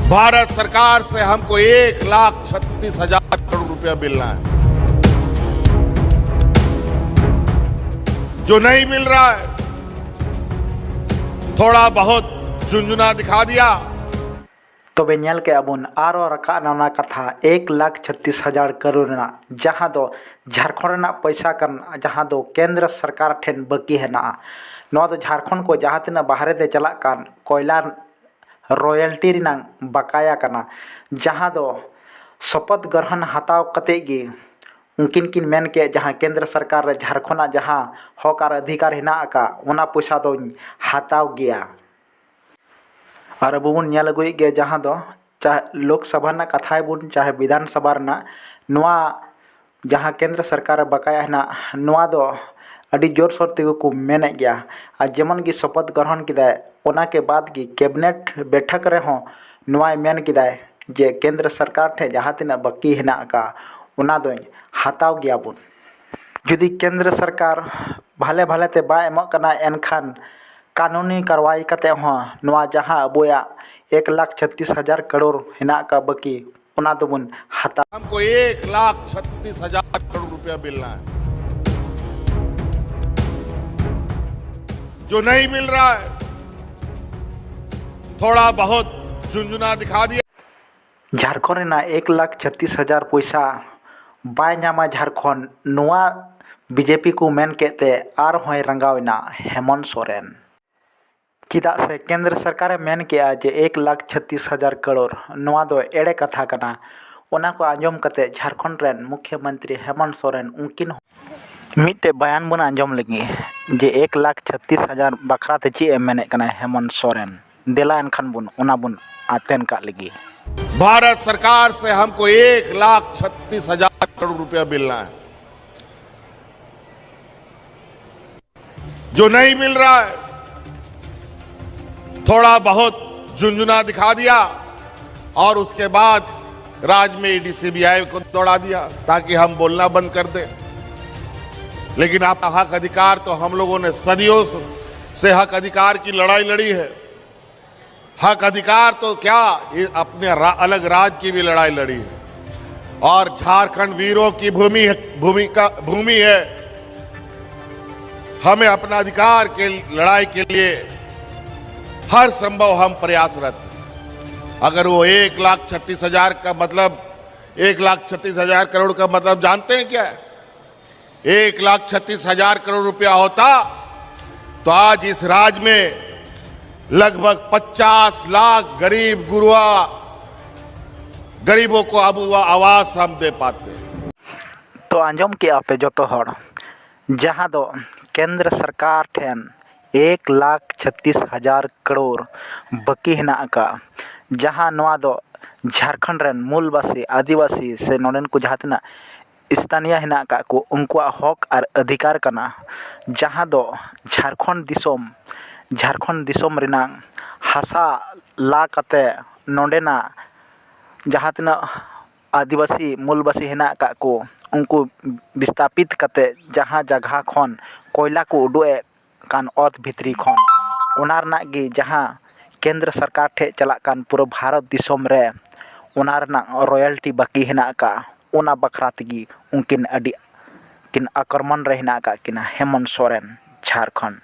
भारत सरकार से हमको 1,36,000 करोड़ रुपया मिलना है, जो नहीं मिल रहा है। थोड़ा बहुत झुंझुना दिखा दिया। तबे नेल के अबुन आरो रका नाना कथा 1,36,000 करोड़ ना जहां दो झारखंड ना पैसा कर जहां दो केंद्र सरकार ठेन बाकी है ना नवा दो झारखंड को जहां तना बाहर दे चला कान कोयला रॉयल्टी रिनांग बकाया करना जहां दो शपथ ग्रहण हताव कते गे उनकिन किन मेन के जहां केंद्र सरकार झारखंड जहां हक और अधिकार हिना का ओना पैसा दो हताव गया और अब बन नेल अगुए गया जहां दो चाहे लोकसभा ना कथा बुन चाहे विधानसभा ना नवा जहां केंद्र सरकार बकाया है ना नवा दो अड़ी जोर सोर तेगो को मेने गया और जेमन की शपथ ग्रहण किदा ओना के बाद की कैबिनेट बैठक रे हो नवा मेन किदा जे केंद्र सरकार ठे जहां तना बाकी हेना का ओना दो हताव गया बुन जुदी केंद्र सरकार भाले भाले ते बा एमक कना एनखान कानूनी कार्रवाई करते हो नवा जहां अबोया 1,36,000 करोड़ हिना का बाकी ओना तो बुन हता हमको 1,36,000 करोड़ रुपया मिलना है, जो नहीं मिल रहा है। थोड़ा बहुत झुंझुना दिखा दिया। झारखंड ना 1,36,000 पैसा बाय नामा झारखंड नवा बीजेपी को मेन केते आर होय रंगावना हेमंत सोरेन चिदा से केंद्र सरकार मेन किया जे 1,36,000 करोड़ नवा दो एड़े कथा कना ओना को आंजम कते झारखंड रेन मुख्यमंत्री हेमंत सोरेन उनकिन मिट्टे बयान बन आंजम लगी जे 1,36,000 बखरा ते ची मेने कना हेमंत सोरेन देला एनखान बुन ओना बुन आतेन का लगी। भारत सरकार से हमको 1,36,000 करोड़ रुपया मिलना है, जो नहीं मिल रहा है। थोड़ा बहुत झुंझुना दिखा दिया और उसके बाद राज्य में ईडी सीबीआई को दौड़ा दिया ताकि हम बोलना बंद कर दें। लेकिन आपका हक अधिकार तो हम लोगों ने सदियों से हक अधिकार की लड़ाई लड़ी है। हक अधिकार तो क्या, ये अपने अलग राज्य की भी लड़ाई लड़ी है और झारखंड वीरों की भूमि है। हमें अपना अधिकार के लड़ाई के लिए हर संभव हम प्रयासरत हैं। अगर वो 1,36,000 का मतलब 1,36,000 करोड़ का मतलब जानते हैं क्या? 1,36,000 करोड़ रुपया होता तो आज इस राज्य में लगभग 50 लाख गरीब गुरुआ गरीबों को अब आवास हम दे पाते। तो आंजम के आपे जो तो हड़ जहां दो केंद्र सरकार ठेन 1,36,000 करोड़ बाकी हिना का जहां नवा दो झारखंड रेन मूलवासी आदिवासी से नोडेन को जहां तना स्थानीय हिना का को उनका हक और अधिकार करना जहां दो झारखंड दिसोम रिना हासा ला कते नोडेना जहां तना आदिवासी मूलवासी हिना का को उनको विस्थापित कते जहां जगह खन कोयला को उडुए कान अत भितरी खन ओना रना गे जहां केंद्र सरकार ठे चला कान पूरा भारत दिसोम रे ओना रना रॉयल्टी बाकी हिना का ओना बखरा तगी उनकिन अडी किन आक्रमण रे हिना का किना हेमंत सोरेन झारखंड।